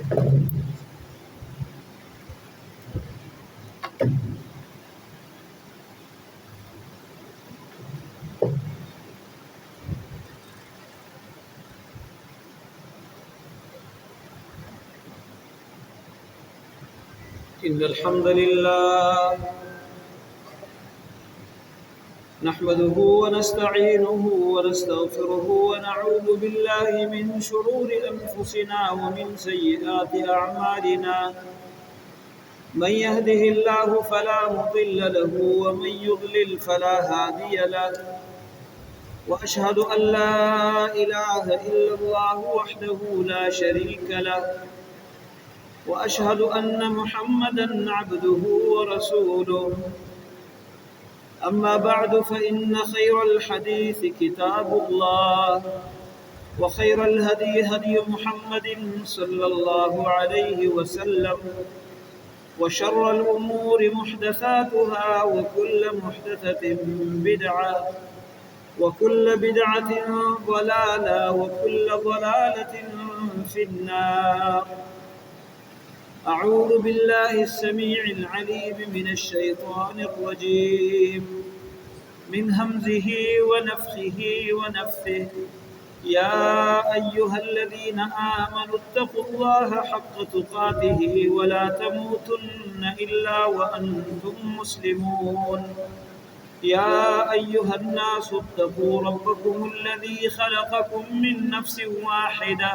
إن الحمد لله نحمده ونستعينه ونستغفره ونعوذ بالله من شرور أنفسنا ومن سيئات أعمالنا من يهده الله فلا مضل له ومن يضلل فلا هادي له وأشهد أن لا إله إلا الله وحده لا شريك له وأشهد أن محمدًا عبده ورسوله أما بعد فإن خير الحديث كتاب الله وخير الهدي هدي محمد صلى الله عليه وسلم وشر الأمور محدثاتها وكل محدثة بدعة وكل بدعة ضلالة وكل ضلالة في النار. أعوذ بالله السميع العليم من الشيطان الرجيم من همزه ونفخه ونفثه. يا أيها الذين آمنوا اتقوا الله حق تقاته ولا تموتن إلا وأنتم مسلمون. يا أيها الناس اتقوا ربكم الذي خلقكم من نفس واحدة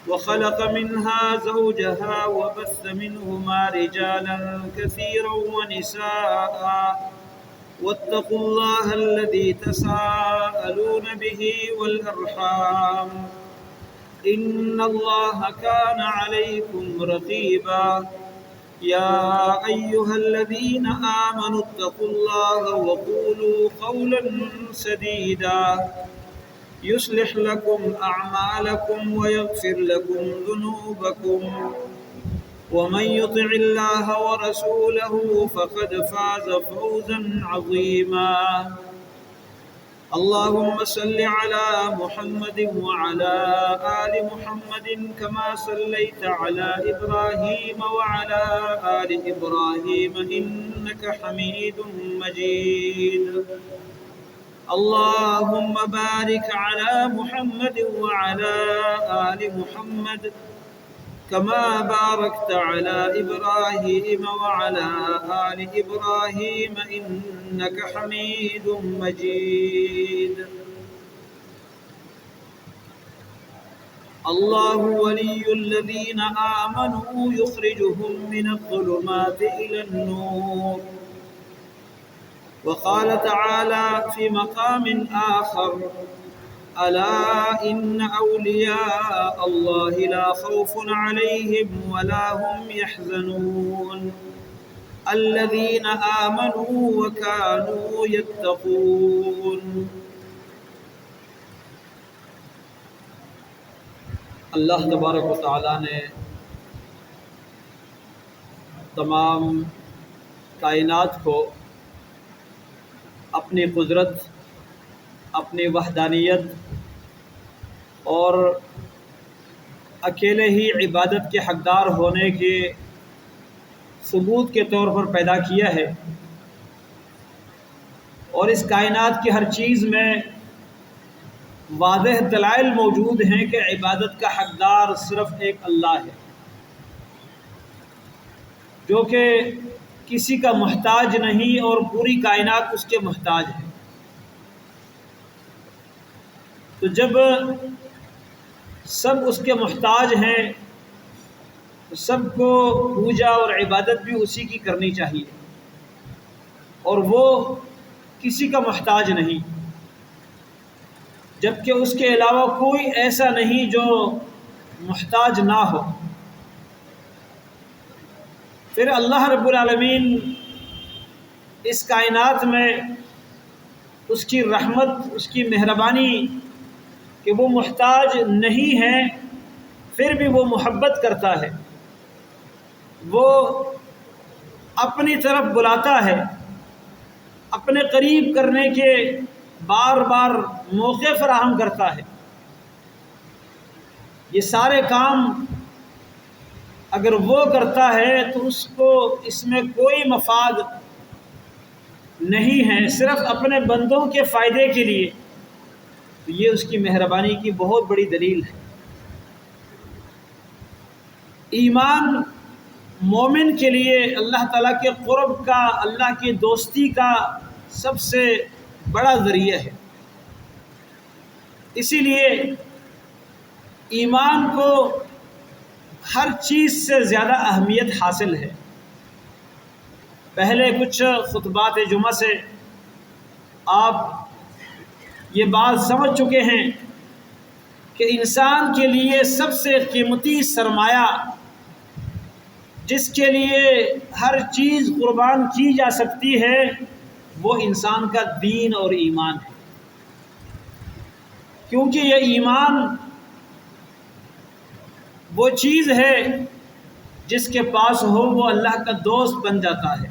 وخلق منها زوجها وبث منهما رجالا كثيرا ونساء واتقوا الله الذي تساءلون به والأرحام إن الله كان عليكم رقيبا. يا أيها الذين آمنوا اتقوا الله وقولوا قولا سديدا يصلح لكم أعمالكم ويغفر لكم ذنوبكم ومن يطع الله ورسوله فقد فاز فوزا عظيما. اللهم صل على محمد وعلى آل محمد كما صليت على إبراهيم وعلى آل إبراهيم إنك حميد مجيد. اللهم بارك على محمد وعلى آل محمد كما باركت على إبراهيم وعلى آل إبراهيم إنك حميد مجيد. الله ولي الذين آمنوا يخرجهم من الظلمات إلى النور. وقال تعالى في مقام آخر: ألا إن أولياء الله لا خوف عليهم ولا هم يحزنون الذين آمنوا وكانوا يتقون. اللہ تبارک و تعالیٰ نے تمام کائنات کو اپنی قدرت، اپنی وحدانیت اور اکیلے ہی عبادت کے حقدار ہونے کے ثبوت کے طور پر پیدا کیا ہے، اور اس کائنات کی ہر چیز میں واضح دلائل موجود ہیں کہ عبادت کا حقدار صرف ایک اللہ ہے، جو کہ کسی کا محتاج نہیں اور پوری کائنات اس کے محتاج ہے۔ تو جب سب اس کے محتاج ہیں تو سب کو پوجا اور عبادت بھی اسی کی کرنی چاہیے، اور وہ کسی کا محتاج نہیں، جبکہ اس کے علاوہ کوئی ایسا نہیں جو محتاج نہ ہو۔ پھر اللہ رب العالمین اس کائنات میں اس کی رحمت، اس کی مہربانی کہ وہ محتاج نہیں ہیں، پھر بھی وہ محبت کرتا ہے، وہ اپنی طرف بلاتا ہے، اپنے قریب کرنے کے بار بار موقع فراہم کرتا ہے۔ یہ سارے کام اگر وہ کرتا ہے تو اس کو اس میں کوئی مفاد نہیں ہے، صرف اپنے بندوں کے فائدے کے لیے، تو یہ اس کی مہربانی کی بہت بڑی دلیل ہے۔ ایمان مومن کے لیے اللہ تعالیٰ کے قرب کا، اللہ کی دوستی کا سب سے بڑا ذریعہ ہے۔ اسی لیے ایمان کو ہر چیز سے زیادہ اہمیت حاصل ہے۔ پہلے کچھ خطبات جمعہ سے آپ یہ بات سمجھ چکے ہیں کہ انسان کے لیے سب سے قیمتی سرمایہ، جس کے لیے ہر چیز قربان کی جا سکتی ہے، وہ انسان کا دین اور ایمان ہے، کیونکہ یہ ایمان وہ چیز ہے جس کے پاس ہو وہ اللہ کا دوست بن جاتا ہے۔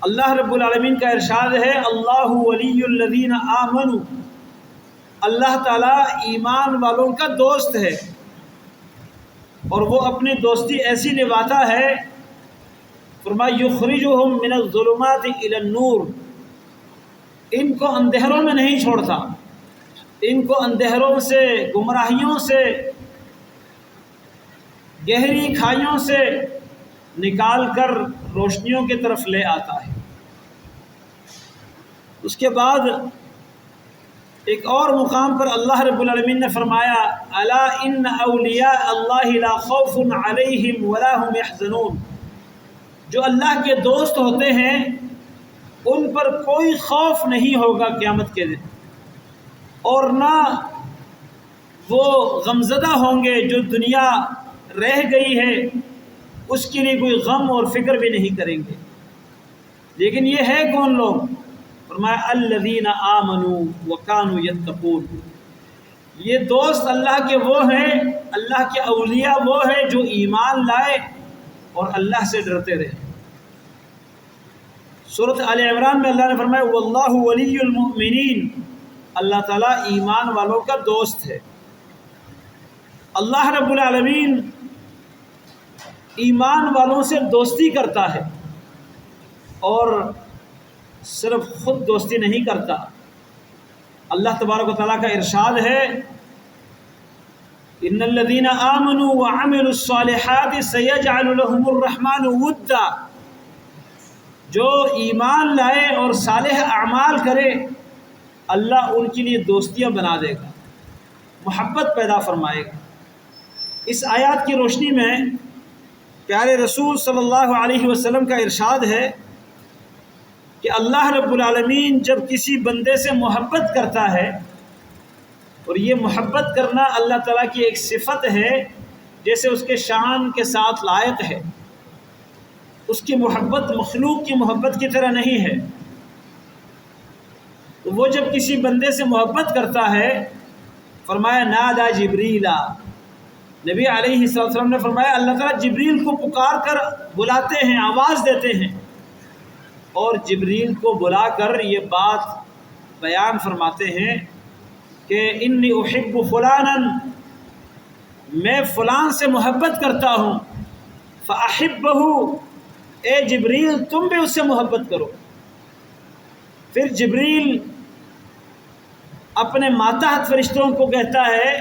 اللہ رب العالمین کا ارشاد ہے، اللہ ولی الذین آمنوا، اللہ تعالیٰ ایمان والوں کا دوست ہے، اور وہ اپنی دوستی ایسی نبھاتا ہے، فرمایا یخرجہم من الظلمات الی النور، ان کو اندھیروں میں نہیں چھوڑتا، ان کو اندھیروں سے، گمراہیوں سے، گہری کھائیوں سے نکال کر روشنیوں کی طرف لے آتا ہے۔ اس کے بعد ایک اور مقام پر اللہ رب العالمین نے فرمایا، الا ان اولیاء اللہ لا خوف علیہم ولا هم يحزنون، جو اللہ کے دوست ہوتے ہیں ان پر کوئی خوف نہیں ہوگا قیامت کے دن، اور نہ وہ غمزدہ ہوں گے، جو دنیا رہ گئی ہے اس کے لیے کوئی غم اور فکر بھی نہیں کریں گے۔ لیکن یہ ہے کون لوگ؟ فرمایا الذین آمنوا وکانوا یتقون، یہ دوست اللہ کے وہ ہیں، اللہ کے اولیاء وہ ہیں جو ایمان لائے اور اللہ سے ڈرتے رہے۔ سورۃ آل عمران میں اللہ نے فرمایا واللہ ولی المؤمنین، اللہ تعالیٰ ایمان والوں کا دوست ہے۔ اللہ رب العالمین ایمان والوں سے دوستی کرتا ہے، اور صرف خود دوستی نہیں کرتا۔ اللہ تبارک و تعالیٰ کا ارشاد ہے، ان الذین آمنوا وعملوا الصالحات سیجعل لهم الرحمن ودا، جو ایمان لائے اور صالح اعمال کرے اللہ ان کے لیے دوستیاں بنا دے گا، محبت پیدا فرمائے گا۔ اس آیات کی روشنی میں پیارے رسول صلی اللہ علیہ وسلم کا ارشاد ہے کہ اللہ رب العالمین جب کسی بندے سے محبت کرتا ہے، اور یہ محبت کرنا اللہ تعالیٰ کی ایک صفت ہے، جیسے اس کے شان کے ساتھ لائق ہے، اس کی محبت مخلوق کی محبت کی طرح نہیں ہے، تو وہ جب کسی بندے سے محبت کرتا ہے، فرمایا نادا جبریلا، نبی علیہ السلام نے فرمایا اللہ تعالیٰ جبریل کو پکار کر بلاتے ہیں، آواز دیتے ہیں، اور جبریل کو بلا کر یہ بات بیان فرماتے ہیں کہ انی احب فلانا، میں فلان سے محبت کرتا ہوں، فاحبہ، اے جبریل تم بھی اس سے محبت کرو۔ پھر جبریل اپنے ماتحت فرشتوں کو کہتا ہے،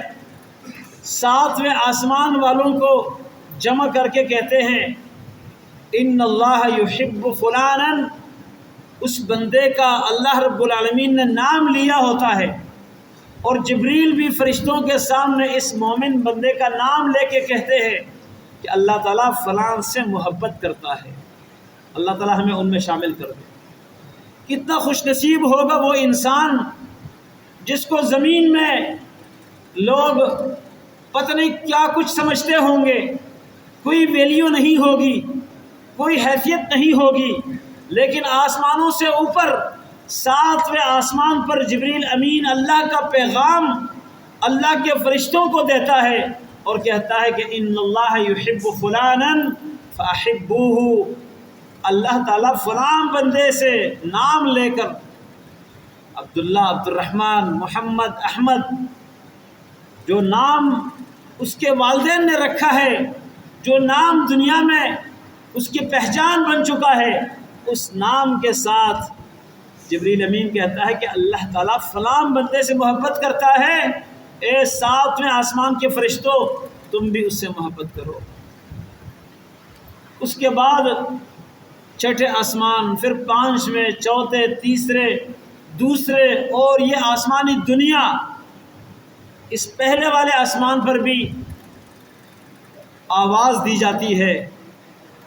ساتویں آسمان والوں کو جمع کر کے کہتے ہیں ان اللہ یحب فلانا، اس بندے کا اللہ رب العالمین نے نام لیا ہوتا ہے، اور جبریل بھی فرشتوں کے سامنے اس مومن بندے کا نام لے کے کہتے ہیں کہ اللہ تعالیٰ فلان سے محبت کرتا ہے، اللہ تعالیٰ ہمیں ان میں شامل کر دے۔ کتنا خوش نصیب ہوگا وہ انسان جس کو زمین میں لوگ پتہ نہیں کیا کچھ سمجھتے ہوں گے، کوئی ویلیو نہیں ہوگی، کوئی حیثیت نہیں ہوگی، لیکن آسمانوں سے اوپر ساتویں آسمان پر جبریل امین اللہ کا پیغام اللہ کے فرشتوں کو دیتا ہے اور کہتا ہے کہ ان اللہ یحب فلانا فاحبوہ، اللہ تعالیٰ فلان بندے سے نام لے کر عبداللہ، عبد الرحمن، محمد، احمد، جو نام اس کے والدین نے رکھا ہے، جو نام دنیا میں اس کی پہچان بن چکا ہے، اس نام کے ساتھ جبریل امین کہتا ہے کہ اللہ تعالیٰ فلاں بندے سے محبت کرتا ہے، اے ساتویں آسمان کے فرشتوں تم بھی اس سے محبت کرو۔ اس کے بعد چھٹے آسمان، پھر پانچویں، چوتھے، تیسرے، دوسرے، اور یہ آسمانی دنیا، اس پہلے والے آسمان پر بھی آواز دی جاتی ہے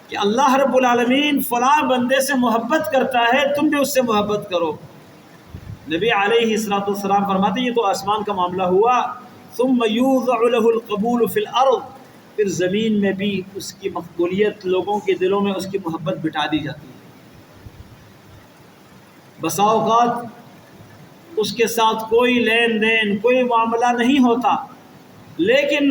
کہ اللہ رب العالمین فلاں بندے سے محبت کرتا ہے، تم بھی اس سے محبت کرو۔ نبی علیہ الصلوۃ والسلام فرماتے ہیں یہ تو آسمان کا معاملہ ہوا، ثم یوضع له القبول فی الارض، پھر زمین میں بھی اس کی مقبولیت، لوگوں کے دلوں میں اس کی محبت بٹھا دی جاتی ہے۔ بسا اوقات اس کے ساتھ کوئی لین دین، کوئی معاملہ نہیں ہوتا، لیکن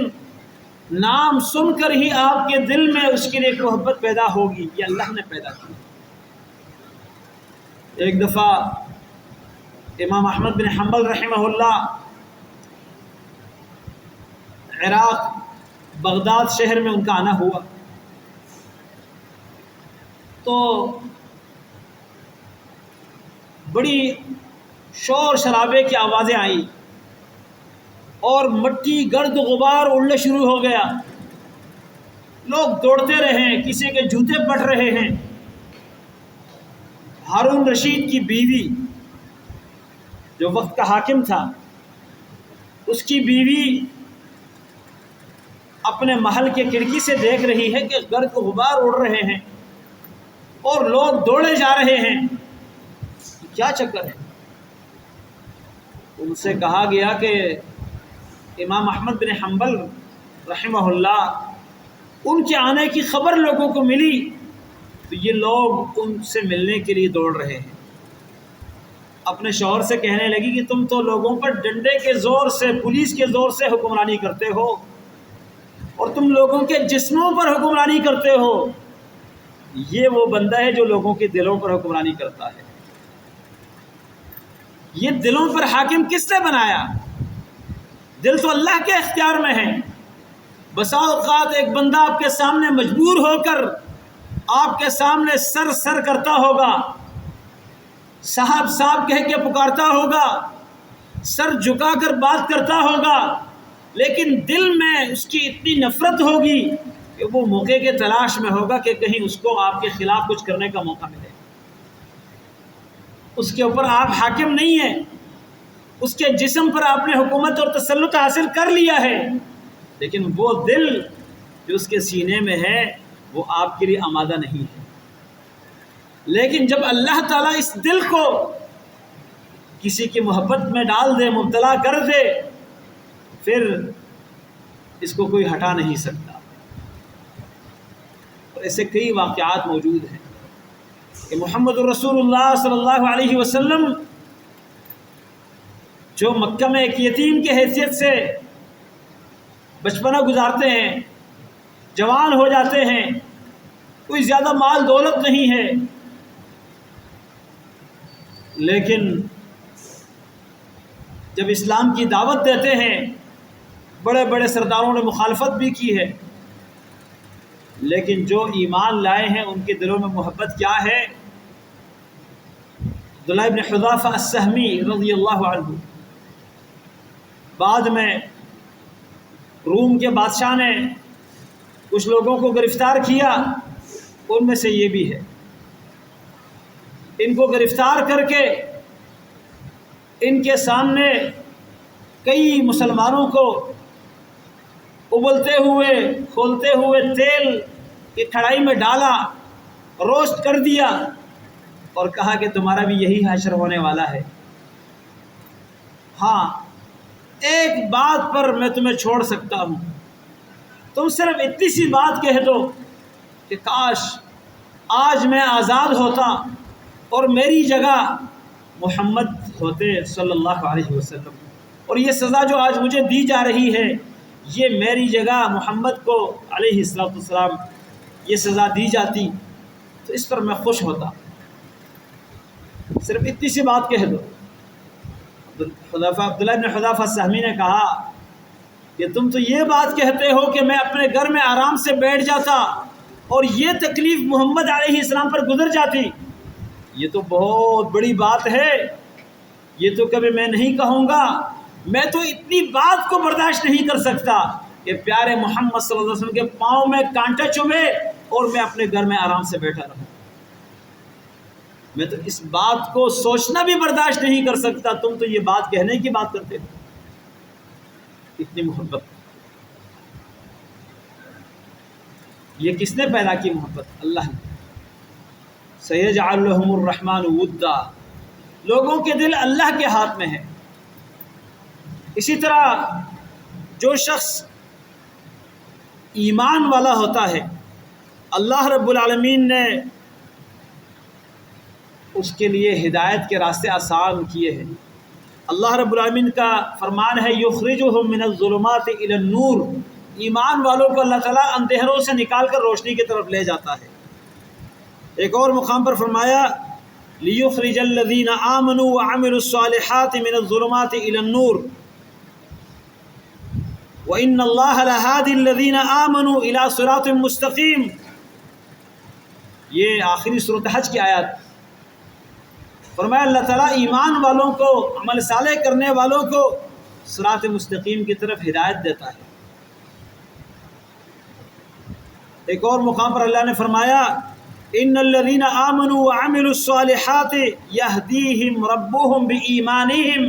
نام سن کر ہی آپ کے دل میں اس کے لیے ایک محبت پیدا ہوگی، یہ اللہ نے پیدا کی۔ ایک دفعہ امام احمد بن حنبل رحمہ اللہ عراق بغداد شہر میں ان کا آنا ہوا، تو بڑی شور شرابے کی آوازیں آئیں اور مٹی، گرد، غبار اڑنا شروع ہو گیا، لوگ دوڑتے رہے، کسی کے جوتے پھٹ رہے ہیں۔ ہارون رشید کی بیوی جو وقت کا حاکم تھا، اس کی بیوی اپنے محل کے کھڑکی سے دیکھ رہی ہے کہ گرد غبار اڑ رہے ہیں اور لوگ دوڑے جا رہے ہیں، کیا چکر ہے؟ ان سے کہا گیا کہ امام احمد بن حنبل رحمہ اللہ، ان کے آنے کی خبر لوگوں کو ملی تو یہ لوگ ان سے ملنے کے لیے دوڑ رہے ہیں۔ اپنے شوہر سے کہنے لگی کہ تم تو لوگوں پر ڈنڈے کے زور سے، پولیس کے زور سے حکمرانی کرتے ہو، اور تم لوگوں کے جسموں پر حکمرانی کرتے ہو، یہ وہ بندہ ہے جو لوگوں کے دلوں پر حکمرانی کرتا ہے۔ یہ دلوں پر حاکم کس نے بنایا؟ دل تو اللہ کے اختیار میں ہے۔ بسا اوقات ایک بندہ آپ کے سامنے مجبور ہو کر آپ کے سامنے سر کرتا ہوگا، صاحب صاحب کہہ کے پکارتا ہوگا، سر جھکا کر بات کرتا ہوگا، لیکن دل میں اس کی اتنی نفرت ہوگی کہ وہ موقع کے تلاش میں ہوگا کہ کہیں اس کو آپ کے خلاف کچھ کرنے کا موقع ملے۔ اس کے اوپر آپ حاکم نہیں ہیں، اس کے جسم پر آپ نے حکومت اور تسلط حاصل کر لیا ہے، لیکن وہ دل جو اس کے سینے میں ہے وہ آپ کے لیے آمادہ نہیں ہے۔ لیکن جب اللہ تعالیٰ اس دل کو کسی کی محبت میں ڈال دے، مبتلا کر دے، پھر اس کو کوئی ہٹا نہیں سکتا۔ اور ایسے کئی واقعات موجود ہیں کہ محمد رسول اللہ صلی اللہ علیہ وسلم جو مکہ میں ایک یتیم کی حیثیت سے بچپنا گزارتے ہیں، جوان ہو جاتے ہیں، کوئی زیادہ مال دولت نہیں ہے، لیکن جب اسلام کی دعوت دیتے ہیں، بڑے بڑے سرداروں نے مخالفت بھی کی ہے، لیکن جو ایمان لائے ہیں ان کے دلوں میں محبت کیا ہے؟ عبداللہ ابن حذافہ السہمی رضی اللہ عنہ، بعد میں روم کے بادشاہ نے کچھ لوگوں کو گرفتار کیا، ان میں سے یہ بھی ہے۔ ان کو گرفتار کر کے ان کے سامنے کئی مسلمانوں کو ابلتے ہوئے، کھولتے ہوئے تیل کی کڑھائی میں ڈالا، روسٹ کر دیا اور کہا کہ تمہارا بھی یہی حشر ہونے والا ہے۔ ہاں، ایک بات پر میں تمہیں چھوڑ سکتا ہوں، تم صرف اتنی سی بات کہہ دو کہ کاش آج میں آزاد ہوتا اور میری جگہ محمد ہوتے صلی اللہ علیہ وسلم، اور یہ سزا جو آج مجھے دی جا رہی ہے یہ میری جگہ محمد کو علیہ الصلوۃ والسلام یہ سزا دی جاتی تو اس پر میں خوش ہوتا۔ صرف اتنی سی بات کہہ دو۔ عبداللہ بن حذافہ السہمی نے کہا کہ تم تو یہ بات کہتے ہو کہ میں اپنے گھر میں آرام سے بیٹھ جاتا اور یہ تکلیف محمد علیہ السلام پر گزر جاتی، یہ تو بہت بڑی بات ہے، یہ تو کبھی میں نہیں کہوں گا، میں تو اتنی بات کو برداشت نہیں کر سکتا کہ پیارے محمد صلی اللہ علیہ وسلم کے پاؤں میں کانٹا چبھے اور میں اپنے گھر میں آرام سے بیٹھا رہوں، میں تو اس بات کو سوچنا بھی برداشت نہیں کر سکتا، تم تو یہ بات کہنے کی بات کرتے ہو۔ اتنی محبت، یہ کس نے پیدا کی محبت؟ اللہ نے۔ سَيَجْعَلُ لَهُمُ الرَّحْمَنُ وُدًّا، لوگوں کے دل اللہ کے ہاتھ میں ہے۔ اسی طرح جو شخص ایمان والا ہوتا ہے، اللہ رب العالمین نے اس کے لیے ہدایت کے راستے آسان کیے ہیں۔ اللہ رب العالمین کا فرمان ہے یخرجہم من الظلمات الی النور، ایمان والوں کو اللہ تعالیٰ اندھیروں سے نکال کر روشنی کی طرف لے جاتا ہے۔ ایک اور مقام پر فرمایا لیخرج الذین آمنوا وعملوا الصالحات من الظلمات الی النور وان اللہ لہادی الذین آمنوا الی صراط مستقیم، یہ آخری سورۃ حج کی آیات۔ فرمایا اللہ تعالیٰ ایمان والوں کو، عمل صالح کرنے والوں کو صراط مستقیم کی طرف ہدایت دیتا ہے۔ ایک اور مقام پر اللہ نے فرمایا ان الذین آمنوا وعملوا الصالحات یہدیہم ربہم بایمانہم،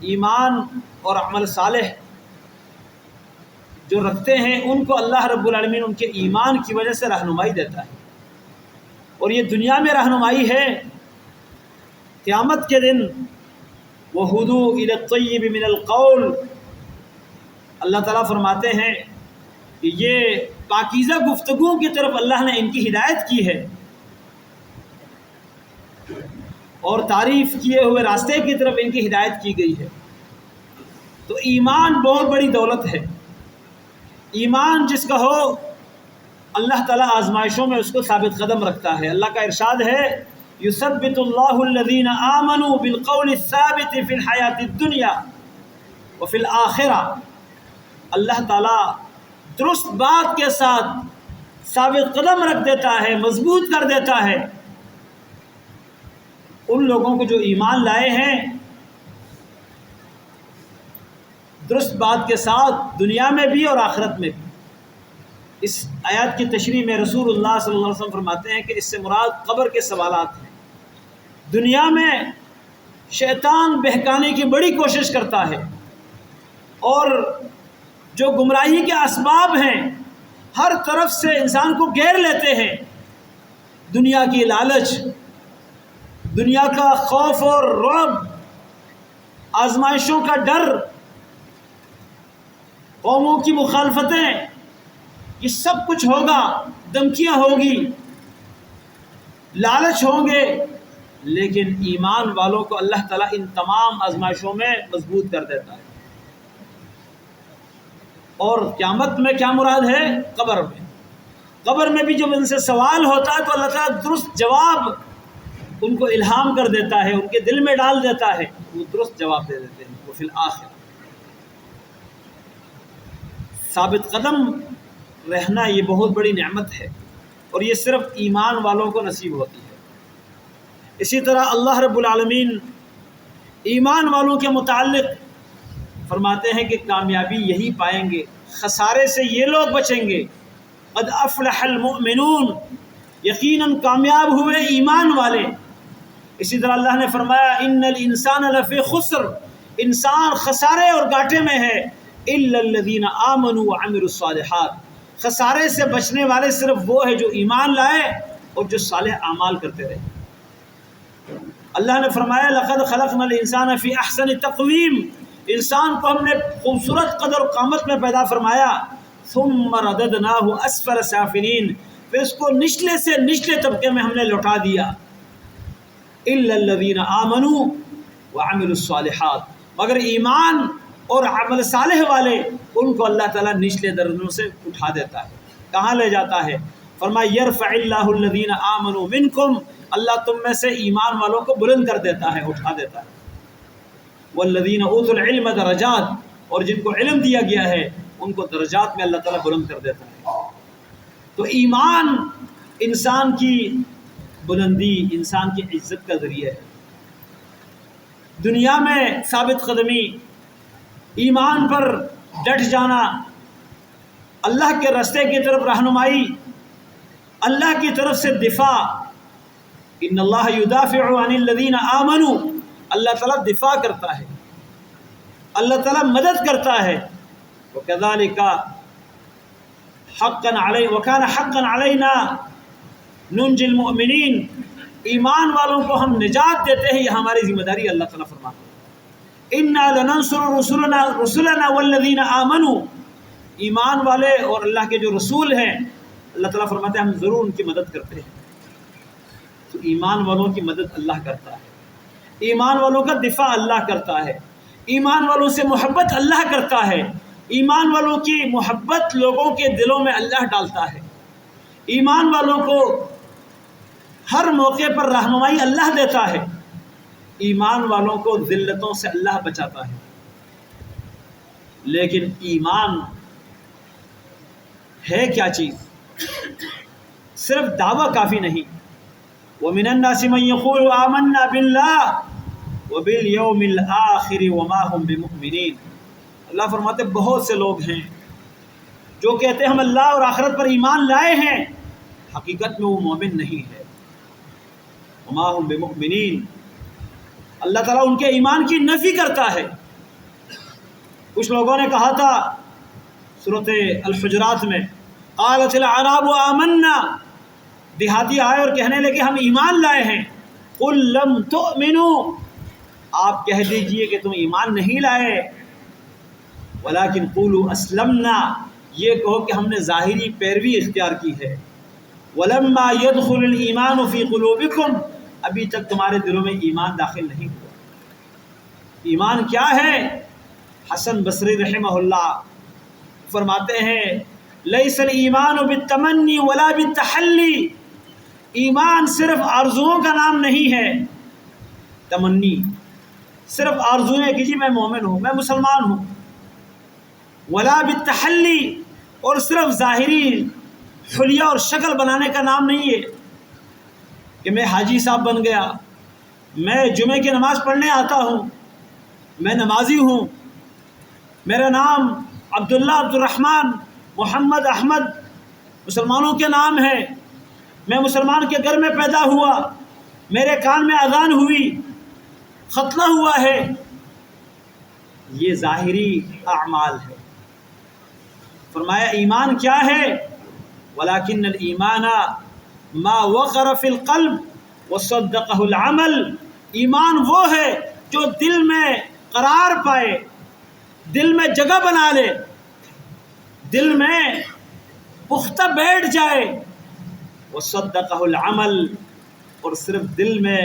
ایمان اور عمل صالح جو رکھتے ہیں ان کو اللہ رب العالمین ان کے ایمان کی وجہ سے رہنمائی دیتا ہے، اور یہ دنیا میں رہنمائی ہے، قیامت کے دن وَهُدُوا إِلَى الطَّيِّبِ مِنَ الْقَوْلِ، اللہ تعالیٰ فرماتے ہیں کہ یہ پاکیزہ گفتگو کی طرف اللہ نے ان کی ہدایت کی ہے، اور تعریف کیے ہوئے راستے کی طرف ان کی ہدایت کی گئی ہے۔ تو ایمان بہت بڑی دولت ہے، ایمان جس کا ہو اللہ تعالیٰ آزمائشوں میں اس کو ثابت قدم رکھتا ہے۔ اللہ کا ارشاد ہے یثبت اللہ الذین آمنوا بالقول الثابت فی الحیاۃ الدنیا وفی الآخرہ، اللہ تعالیٰ درست بات کے ساتھ ثابت قدم رکھ دیتا ہے، مضبوط کر دیتا ہے ان لوگوں کو جو ایمان لائے ہیں درست بات کے ساتھ، دنیا میں بھی اور آخرت میں بھی۔ اس آیات کی تشریح میں رسول اللہ صلی اللہ علیہ وسلم فرماتے ہیں کہ اس سے مراد قبر کے سوالات ہیں۔ دنیا میں شیطان بہکانے کی بڑی کوشش کرتا ہے، اور جو گمراہی کے اسباب ہیں ہر طرف سے انسان کو گھیر لیتے ہیں، دنیا کی لالچ، دنیا کا خوف اور رعب، آزمائشوں کا ڈر، قوموں کی مخالفتیں، یہ سب کچھ ہوگا، دھمکیاں ہوگی، لالچ ہوں گے، لیکن ایمان والوں کو اللہ تعالیٰ ان تمام آزمائشوں میں مضبوط کر دیتا ہے۔ اور قیامت میں کیا مراد ہے؟ قبر میں، قبر میں بھی جب ان سے سوال ہوتا ہے تو اللہ تعالیٰ درست جواب ان کو الہام کر دیتا ہے، ان کے دل میں ڈال دیتا ہے، وہ درست جواب دے دیتے ہیں۔ وہ فی الآخر ثابت قدم رہنا یہ بہت بڑی نعمت ہے، اور یہ صرف ایمان والوں کو نصیب ہوتی ہے۔ اسی طرح اللہ رب العالمین ایمان والوں کے متعلق فرماتے ہیں کہ کامیابی یہی پائیں گے، خسارے سے یہ لوگ بچیں گے۔ قد افلح المؤمنون، یقیناً کامیاب ہوئے ایمان والے۔ اسی طرح اللہ نے فرمایا ان الانسان لفی خسر، انسان خسارے اور گھاٹے میں ہے، الا الذین آمنوا وعملوا الصالحات، خسارے سے بچنے والے صرف وہ ہے جو ایمان لائے اور جو صالح اعمال کرتے رہے۔ اللہ نے فرمایا لقد خلقنا الانسان فی احسن تقویم، انسان کو ہم نے خوبصورت قدر و قامت میں پیدا فرمایا، ثم رددناہ اسفل سافلین، پھر اس کو نچلے سے نچلے طبقے میں ہم نے لوٹا دیا۔ الا الذین آمنوا وعملوا الصالحات، مگر ایمان اور عمل صالح والے ان کو اللہ تعالیٰ نچلے درجوں سے اٹھا دیتا ہے۔ کہاں لے جاتا ہے؟ فرمایا یرفع اللہ الذین آمنوا منکم، اللہ تم میں سے ایمان والوں کو بلند کر دیتا ہے، اٹھا دیتا ہے۔ والذین اوتوا العلم درجات، اور جن کو علم دیا گیا ہے ان کو درجات میں اللہ تعالیٰ بلند کر دیتا ہے۔ تو ایمان انسان کی بلندی، انسان کی عزت کا ذریعہ ہے۔ دنیا میں ثابت قدمی، ایمان پر ڈٹ جانا، اللہ کے راستے کی طرف رہنمائی، اللہ کی طرف سے دفاع، ان اللہ یدافع عن الذین آمنوا، اللہ تعالیٰ دفاع کرتا ہے، اللہ تعالیٰ مدد کرتا ہے۔ وَكَذَلِكَ حَقًّا عَلَيْنَا وَكَانَ حَقًّا عَلَيْنَا نُنْجِي الْمُؤْمِنِينَ، ایمان والوں کو ہم نجات دیتے ہیں، یہ ہماری ذمہ داری ہے۔ اللہ تعالیٰ فرماتا ہے اِنَّا لَنَنْصُرُ رُسُلَنَا وَالَّذِينَ آمَنُوا، ایمان والے اور اللہ کے جو رسول ہیں، اللہ تعالیٰ فرماتے ہیں ہم ضرور ان کی مدد کرتے ہیں۔ تو ایمان والوں کی مدد اللہ کرتا ہے، ایمان والوں کا دفاع اللہ کرتا ہے، ایمان والوں سے محبت اللہ کرتا ہے، ایمان والوں کی محبت لوگوں کے دلوں میں اللہ ڈالتا ہے، ایمان والوں کو ہر موقع پر رہنمائی اللہ دیتا ہے، ایمان والوں کو ذلتوں سے اللہ بچاتا ہے۔ لیکن ایمان ہے کیا چیز؟ صرف دعویٰ کافی نہیں۔ وَمِنَ النَّاسِ مَن يَقُولُ آمَنَّا بِاللَّهِ وَبِالْيَوْمِ الْآخِرِ وَمَا هُمْ بِمُؤْمِنِينَ، اللہ فرماتے بہت سے لوگ ہیں جو کہتے ہیں ہم اللہ اور آخرت پر ایمان لائے ہیں، حقیقت میں وہ مومن نہیں ہے۔ وَمَا هُمْ بِمُؤْمِنِينَ، اللہ تعالیٰ ان کے ایمان کی نفی کرتا ہے۔ کچھ لوگوں نے کہا تھا سورۃ الحجرات میں، قالت الاعراب آمنا، دیہاتی آئے اور کہنے لگے ہم ایمان لائے ہیں۔ قل لم تؤمنوا، آپ کہہ دیجئے کہ تم ایمان نہیں لائے، ولکن قولوا اسلمنا، یہ کہو کہ ہم نے ظاہری پیروی اختیار کی ہے۔ ولما يدخل الایمان فی قلوبکم، ابھی تک تمہارے دلوں میں ایمان داخل نہیں ہوا۔ ایمان کیا ہے؟ حسن بصری رحمہ اللہ فرماتے ہیں لیس الایمان بالتمنی ولا بالتحلی، ایمان صرف آرزوؤں کا نام نہیں ہے، تمنی صرف آرزو ہے کہ جی میں مومن ہوں، میں مسلمان ہوں، ولا بالتحلی، اور صرف ظاہری حلیہ اور شکل بنانے کا نام نہیں ہے کہ میں حاجی صاحب بن گیا، میں جمعے کی نماز پڑھنے آتا ہوں، میں نمازی ہوں، میرا نام عبداللہ، عبد الرحمن، محمد، احمد مسلمانوں کے نام ہے، میں مسلمان کے گھر میں پیدا ہوا، میرے کان میں اذان ہوئی، ختنہ ہوا ہے، یہ ظاہری اعمال ہے۔ فرمایا ایمان کیا ہے؟ ولیکن الایمان ما وقر فی القلب وصدقہ العمل، ایمان وہ ہے جو دل میں قرار پائے، دل میں جگہ بنا لے، دل میں پختہ بیٹھ جائے، وصدقہ العمل، اور صرف دل میں،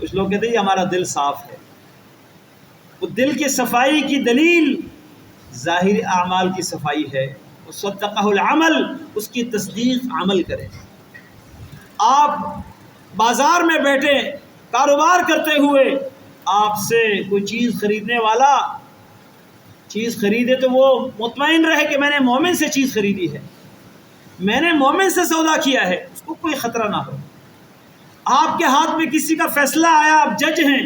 کچھ لوگ کہتے ہیں یہ ہمارا دل صاف ہے، وہ دل کی صفائی کی دلیل ظاہری اعمال کی صفائی ہے، وصدقہ العمل، اس کی تصدیق عمل کرے۔ آپ بازار میں بیٹھے کاروبار کرتے ہوئے، آپ سے کوئی چیز خریدنے والا چیز خریدے تو وہ مطمئن رہے کہ میں نے مومن سے چیز خریدی ہے، میں نے مومن سے سودا کیا ہے، اس کو کوئی خطرہ نہ ہو۔ آپ کے ہاتھ میں کسی کا فیصلہ آیا، آپ جج ہیں،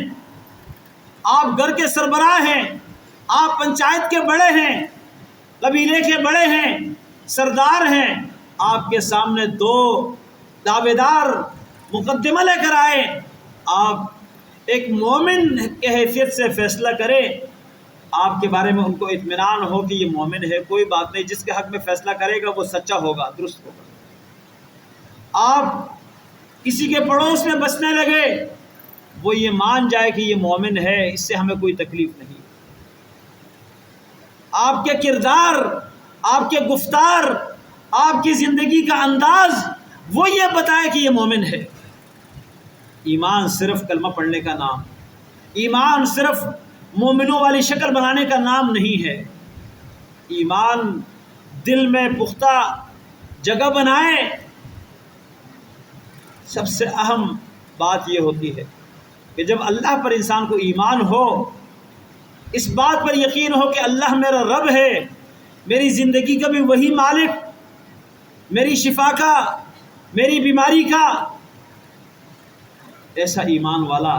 آپ گھر کے سربراہ ہیں، آپ پنچایت کے بڑے ہیں، قبیلے کے بڑے ہیں، سردار ہیں، آپ کے سامنے دو دعوے دار مقدمہ لے کر آئے، آپ ایک مومن کے حیثیت سے فیصلہ کریں، آپ کے بارے میں ان کو اطمینان ہو کہ یہ مومن ہے، کوئی بات نہیں، جس کے حق میں فیصلہ کرے گا وہ سچا ہوگا، درست ہوگا۔ آپ کسی کے پڑوس میں بسنے لگے، وہ یہ مان جائے کہ یہ مومن ہے، اس سے ہمیں کوئی تکلیف نہیں۔ آپ کے کردار، آپ کے گفتار، آپ کی زندگی کا انداز وہ یہ بتائے کہ یہ مومن ہے۔ ایمان صرف کلمہ پڑھنے کا نام، ایمان صرف مومنوں والی شکل بنانے کا نام نہیں ہے، ایمان دل میں پختہ جگہ بنائے۔ سب سے اہم بات یہ ہوتی ہے کہ جب اللہ پر انسان کو ایمان ہو اس بات پر یقین ہو کہ اللہ میرا رب ہے، میری زندگی کا بھی وہی مالک، میری شفا کا، میری بیماری کا۔ ایسا ایمان والا،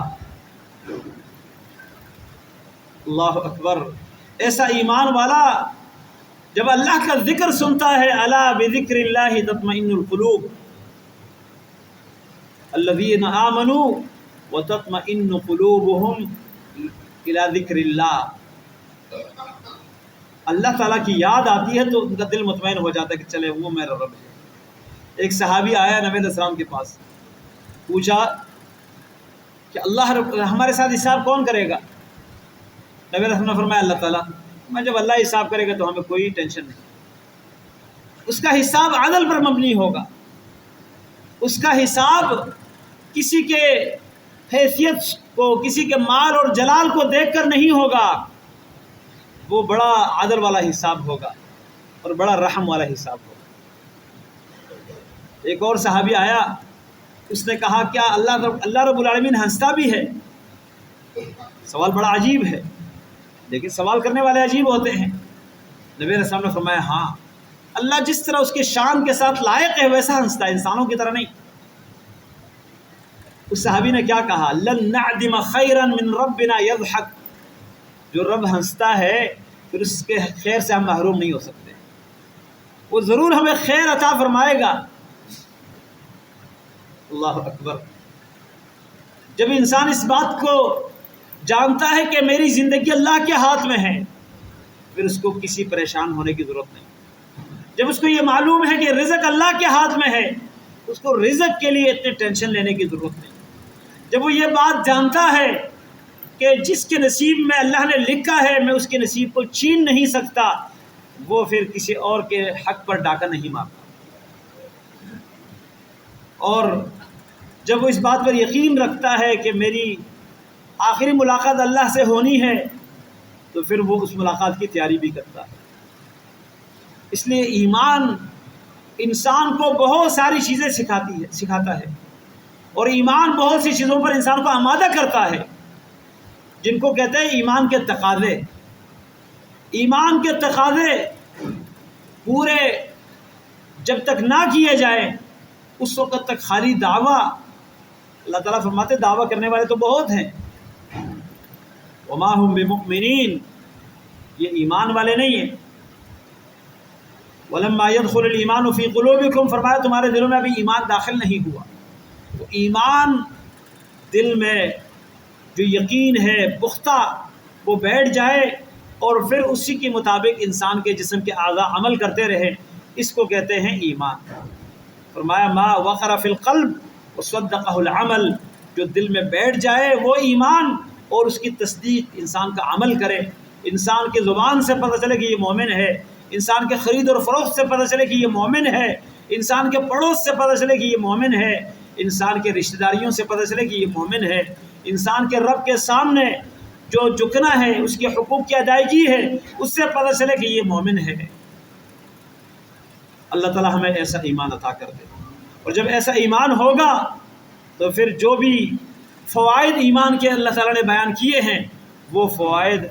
اللہ اکبر، ایسا ایمان والا جب اللہ کا ذکر سنتا ہے، الا بذکر اللہ تطمئن القلوب الذین آمنوا وتطمئن قلوبهم الی ذکر اللہ۔ اللہ تعالیٰ کی یاد آتی ہے تو ان کا دل مطمئن ہو جاتا ہے کہ چلے وہ میرا رب ہے۔ ایک صحابی آیا نبی علیہ السلام کے پاس، پوچھا کہ اللہ رب ہمارے ساتھ حساب کون کرے گا؟ نبی علیہ السلام نے فرمایا اللہ تعالیٰ۔ میں جب اللہ حساب کرے گا تو ہمیں کوئی ٹینشن نہیں، اس کا حساب عدل پر مبنی ہوگا، اس کا حساب کسی کے حیثیت کو، کسی کے مال اور جلال کو دیکھ کر نہیں ہوگا، وہ بڑا عدل والا حساب ہوگا اور بڑا رحم والا حساب ہوگا۔ ایک اور صحابی آیا، اس نے کہا کیا اللہ رب العالمین ہنستا بھی ہے؟ سوال بڑا عجیب ہے، لیکن سوال کرنے والے عجیب ہوتے ہیں۔ نبی علیہ السلام نے فرمایا ہاں، اللہ جس طرح اس کے شان کے ساتھ لائق ہے ویسا ہنستا ہے، انسانوں کی طرح نہیں۔ اس صحابی نے کیا کہا؟ لن نعدم خیرا من ربنا یضحک، جو رب ہنستا ہے پھر اس کے خیر سے ہم محروم نہیں ہو سکتے، وہ ضرور ہمیں خیر عطا فرمائے گا۔ اللہ اکبر۔ جب انسان اس بات کو جانتا ہے کہ میری زندگی اللہ کے ہاتھ میں ہے، پھر اس کو کسی پریشان ہونے کی ضرورت نہیں۔ جب اس کو یہ معلوم ہے کہ رزق اللہ کے ہاتھ میں ہے، اس کو رزق کے لیے اتنی ٹینشن لینے کی ضرورت نہیں۔ جب وہ یہ بات جانتا ہے کہ جس کے نصیب میں اللہ نے لکھا ہے میں اس کے نصیب کو چھین نہیں سکتا، وہ پھر کسی اور کے حق پر ڈاکہ نہیں مارتا۔ اور جب وہ اس بات پر یقین رکھتا ہے کہ میری آخری ملاقات اللہ سے ہونی ہے، تو پھر وہ اس ملاقات کی تیاری بھی کرتا ہے۔ اس لیے ایمان انسان کو بہت ساری چیزیں سکھاتا ہے، اور ایمان بہت سی چیزوں پر انسان کو آمادہ کرتا ہے، جن کو کہتے ہیں ایمان کے تقاضے۔ ایمان کے تقاضے پورے جب تک نہ کیے جائیں اس وقت تک خالی دعویٰ، اللہ تعالیٰ فرماتے دعویٰ کرنے والے تو بہت ہیں، وما هم بمؤمنین، یہ ایمان والے نہیں ہیں۔ ولما يدخل الایمان فی قلوبکم، فرمایا تمہارے دلوں میں ابھی ایمان داخل نہیں ہوا۔ تو ایمان دل میں جو یقین ہے پختہ وہ بیٹھ جائے اور پھر اسی کے مطابق انسان کے جسم کے اعضاء عمل کرتے رہے، اس کو کہتے ہیں ایمان۔ فرمایا ما وقر فی القلب وصدقہ العمل، جو دل میں بیٹھ جائے وہ ایمان، اور اس کی تصدیق انسان کا عمل کرے۔ انسان کی زبان سے پتہ چلے کہ یہ مومن ہے، انسان کے خرید اور فروخت سے پتہ چلے کہ یہ مومن ہے، انسان کے پڑوس سے پتہ چلے کہ یہ مومن ہے، انسان کے رشتہ داریوں سے پتہ چلے کہ یہ مومن ہے، انسان کے رب کے سامنے جو جھکنا ہے، اس کے حقوق کی ادائیگی ہے، اس سے پتہ چلے کہ یہ مومن ہے۔ اللہ تعالیٰ ہمیں ایسا ایمان عطا کر دے، اور جب ایسا ایمان ہوگا تو پھر جو بھی فوائد ایمان کے اللہ تعالیٰ نے بیان کیے ہیں وہ فوائد،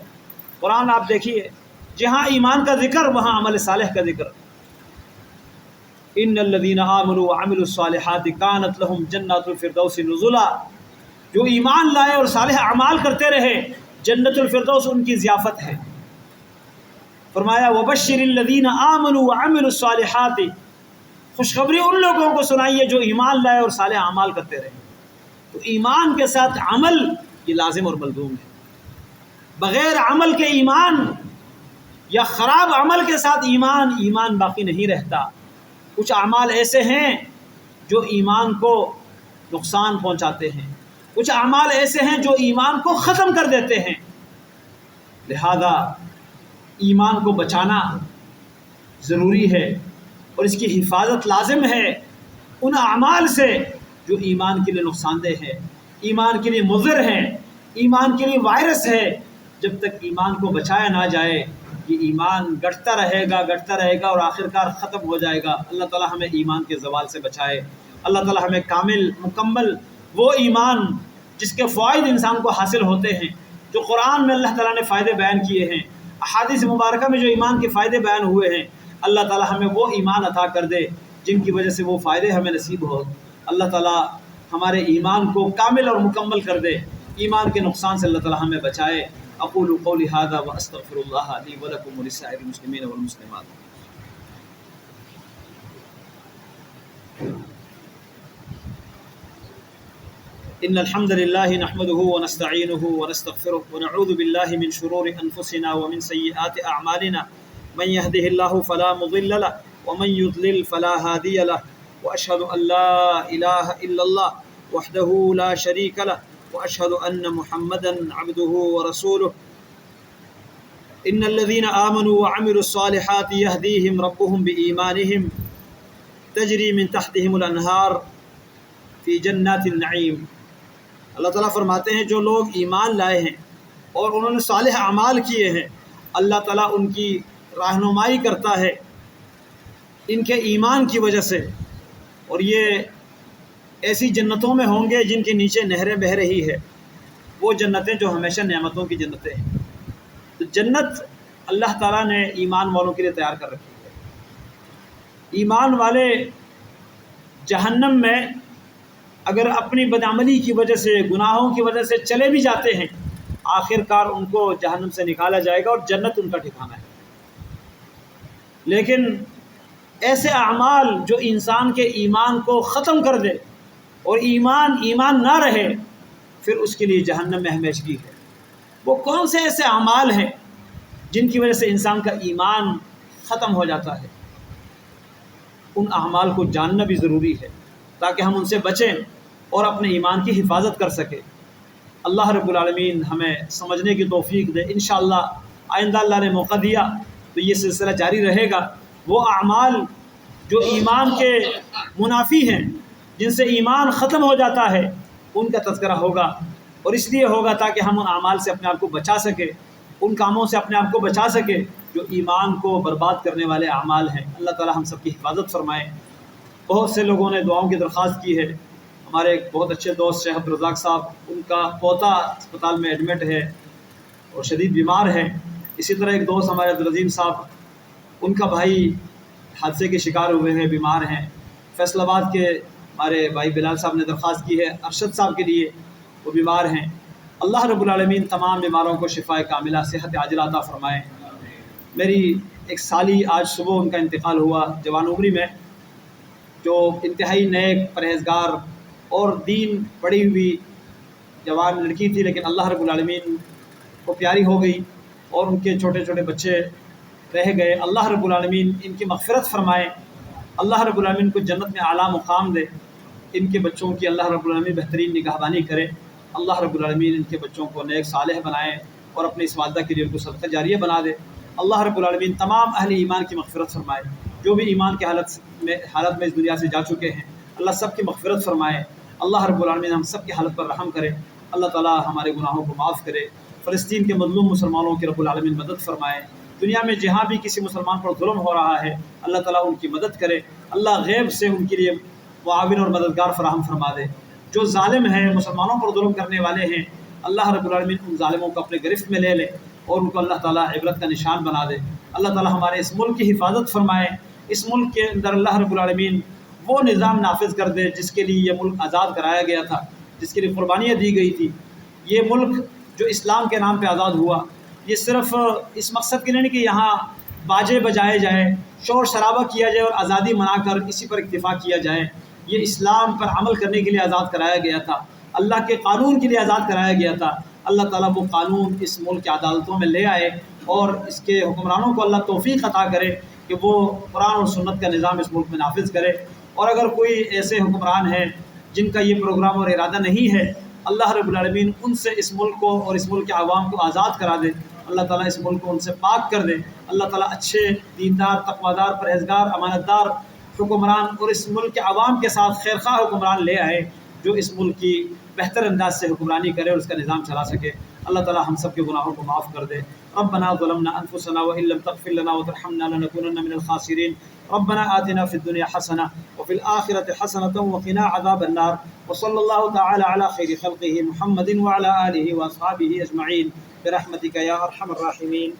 قرآن آپ دیکھیے جہاں ایمان کا ذکر وہاں عمل صالح کا ذکر۔ ان الذین آمنوا وعملوا الصالحات کانت لهم جنات الفردوس نزلا، جو ایمان لائے اور صالح اعمال کرتے رہے جنت الفردوس ان کی ضیافت ہے۔ فرمایا وبشر الذین آمنوا وعملوا الصالحات، خوشخبری ان لوگوں کو سنائیے جو ایمان لائے اور صالح اعمال کرتے رہے۔ تو ایمان کے ساتھ عمل یہ لازم اور ملزوم ہے، بغیر عمل کے ایمان یا خراب عمل کے ساتھ ایمان باقی نہیں رہتا۔ کچھ اعمال ایسے ہیں جو ایمان کو نقصان پہنچاتے ہیں، کچھ اعمال ایسے ہیں جو ایمان کو ختم کر دیتے ہیں، لہذا ایمان کو بچانا ضروری ہے اور اس کی حفاظت لازم ہے ان اعمال سے جو ایمان کے لیے نقصان دہ ہے، ایمان کے لیے مضر ہے، ایمان کے لیے وائرس ہے۔ جب تک ایمان کو بچایا نہ جائے یہ ایمان گھٹتا رہے گا اور آخرکار ختم ہو جائے گا۔ اللہ تعالیٰ ہمیں ایمان کے زوال سے بچائے، اللہ تعالیٰ ہمیں کامل مکمل وہ ایمان جس کے فوائد انسان کو حاصل ہوتے ہیں جو قرآن میں اللہ تعالیٰ نے فائدے بیان کیے ہیں، احادیث مبارکہ میں جو ایمان کے فائدے بیان ہوئے ہیں، اللہ تعالیٰ ہمیں وہ ایمان عطا کر دے جن کی وجہ سے وہ فائدے ہمیں نصیب ہو۔ اللہ تعالیٰ ہمارے ایمان کو کامل اور مکمل کر دے، ایمان کے نقصان سے اللہ تعالیٰ ہمیں بچائے۔ اقول قولی ھذا واستغفر اللہ لی ولکم ولسائر المسلمین والمسلمات۔ ان الحمد لله نحمده ونستعينه ونستغفره ونعوذ بالله من شرور انفسنا ومن سيئات اعمالنا، من يهده الله فلا مضل له ومن يضلل فلا هادي له، واشهد ان لا اله الا الله وحده لا شريك له، واشهد ان محمدا عبده ورسوله۔ ان الذين آمنوا وعملوا الصالحات يهديهم ربهم بإيمانهم تجري من تحتهم الانہار في جنات النعیم۔ اللہ تعالیٰ فرماتے ہیں جو لوگ ایمان لائے ہیں اور انہوں نے صالح اعمال کیے ہیں، اللہ تعالیٰ ان کی رہنمائی کرتا ہے ان کے ایمان کی وجہ سے، اور یہ ایسی جنتوں میں ہوں گے جن کے نیچے نہریں بہہ رہی ہے، وہ جنتیں جو ہمیشہ نعمتوں کی جنتیں ہیں۔ تو جنت اللہ تعالیٰ نے ایمان والوں کے لیے تیار کر رکھی ہے۔ ایمان والے جہنم میں اگر اپنی بدعملی کی وجہ سے، گناہوں کی وجہ سے چلے بھی جاتے ہیں، آخر کار ان کو جہنم سے نکالا جائے گا اور جنت ان کا ٹھکانہ ہے۔ لیکن ایسے اعمال جو انسان کے ایمان کو ختم کر دے اور ایمان نہ رہے، پھر اس کے لیے جہنم میں ہمیشگی ہے۔ وہ کون سے ایسے اعمال ہیں جن کی وجہ سے انسان کا ایمان ختم ہو جاتا ہے؟ ان اعمال کو جاننا بھی ضروری ہے تاکہ ہم ان سے بچیں اور اپنے ایمان کی حفاظت کر سکیں۔ اللہ رب العالمین ہمیں سمجھنے کی توفیق دے۔ انشاءاللہ آئندہ اللہ نے موقع دیا تو یہ سلسلہ جاری رہے گا۔ وہ اعمال جو ایمان کے منافی ہیں، جن سے ایمان ختم ہو جاتا ہے، ان کا تذکرہ ہوگا، اور اس لیے ہوگا تاکہ ہم ان اعمال سے اپنے آپ کو بچا سکیں، ان کاموں سے اپنے آپ کو بچا سکیں جو ایمان کو برباد کرنے والے اعمال ہیں۔ اللہ تعالی ہم سب کی حفاظت فرمائے۔ بہت سے لوگوں نے دعاؤں کی درخواست کی ہے۔ ہمارے ایک بہت اچھے دوست شیخ عبدالرزاق صاحب، ان کا پوتا اسپتال میں ایڈمٹ ہے اور شدید بیمار ہے۔ اسی طرح ایک دوست ہمارے عبدالعظیم صاحب، ان کا بھائی حادثے کے شکار ہوئے ہیں، بیمار ہیں۔ فیصل آباد کے ہمارے بھائی بلال صاحب نے درخواست کی ہے ارشد صاحب کے لیے، وہ بیمار ہیں۔ اللہ رب العالمین تمام بیماروں کو شفاء کاملہ، صحت عاجلہ عطا فرمائے۔ میری ایک سالی آج صبح ان کا انتقال ہوا جوان عمری میں، جو انتہائی نیک، پرہیزگار اور دین پڑھی ہوئی جوان لڑکی تھی، لیکن اللہ رب العالمین کو پیاری ہو گئی اور ان کے چھوٹے چھوٹے بچے رہ گئے۔ اللہ رب العالمین ان کی مغفرت فرمائے، اللہ رب العالمین کو جنت میں اعلیٰ مقام دے، ان کے بچوں کی اللہ رب العالمین بہترین نگہبانی کرے۔ اللہ رب العالمین ان کے بچوں کو نیک صالح بنائے اور اپنی اس والدہ کے لیے ان کو صدقہ جاریہ بنا دے۔ اللہ رب العالمین تمام اہل ایمان کی مغفرت فرمائے، جو بھی ایمان کے حالت میں اس دنیا سے جا چکے ہیں، اللہ سب کی مغفرت فرمائے۔ اللہ رب العالمین ہم سب کی حالت پر رحم کرے، اللہ تعالی ہمارے گناہوں کو معاف کرے۔ فلسطین کے مظلوم مسلمانوں کی رب العالمین مدد فرمائے۔ دنیا میں جہاں بھی کسی مسلمان پر ظلم ہو رہا ہے، اللہ تعالیٰ ان کی مدد کرے، اللہ غیب سے ان کے لیے معاون اور مددگار فراہم فرما دے۔ جو ظالم ہیں، مسلمانوں پر ظلم کرنے والے ہیں، اللہ رب العالمین ان ظالموں کو اپنے گرفت میں لے لے اور ان کو اللہ تعالیٰ عبرت کا نشان بنا دے۔ اللہ تعالیٰ ہمارے اس ملک کی حفاظت فرمائے۔ اس ملک کے اندر اللہ رب العالمین وہ نظام نافذ کر دے جس کے لیے یہ ملک آزاد کرایا گیا تھا، جس کے لیے قربانیاں دی گئی تھی۔ یہ ملک جو اسلام کے نام پہ آزاد ہوا، یہ صرف اس مقصد کے لیے نہیں کہ یہاں باجے بجائے جائیں، شور شرابہ کیا جائے اور آزادی منا کر اسی پر اکتفا کیا جائے۔ یہ اسلام پر عمل کرنے کے لیے آزاد کرایا گیا تھا، اللہ کے قانون کے لیے آزاد کرایا گیا تھا۔ اللہ تعالیٰ وہ قانون اس ملک کی عدالتوں میں لے آئے اور اس کے حکمرانوں کو اللہ توفیق عطا کرے کہ وہ قرآن اور سنت کا نظام اس ملک میں نافذ کرے۔ اور اگر کوئی ایسے حکمران ہیں جن کا یہ پروگرام اور ارادہ نہیں ہے، اللہ رب العالمین ان سے اس ملک کو اور اس ملک کے عوام کو آزاد کرا دے۔ اللہ تعالیٰ اس ملک کو ان سے پاک کر دے۔ اللہ تعالیٰ اچھے دیندار، تقویدار، پرہیزگار، امانت دار حکمران اور اس ملک کے عوام کے ساتھ خیرخواہ حکمران لے آئے جو اس ملک کی بہتر انداز سے حکمرانی کرے اور اس کا نظام چلا سکے۔ اللہ تعالی ہم سب کے گناہوں کو معاف کر دے. ربنا ظلمنا انفسنا وان لم تغفر لنا وترحمنا لنكونن من الخاسرين. ربنا آتنا في الدنيا حسنة وفي الآخرة حسنة وقنا عذاب النار. وصلى الله تعالى على خير خلقه محمد وعلى آله وأصحابه أجمعين برحمتك يا أرحم الراحمين.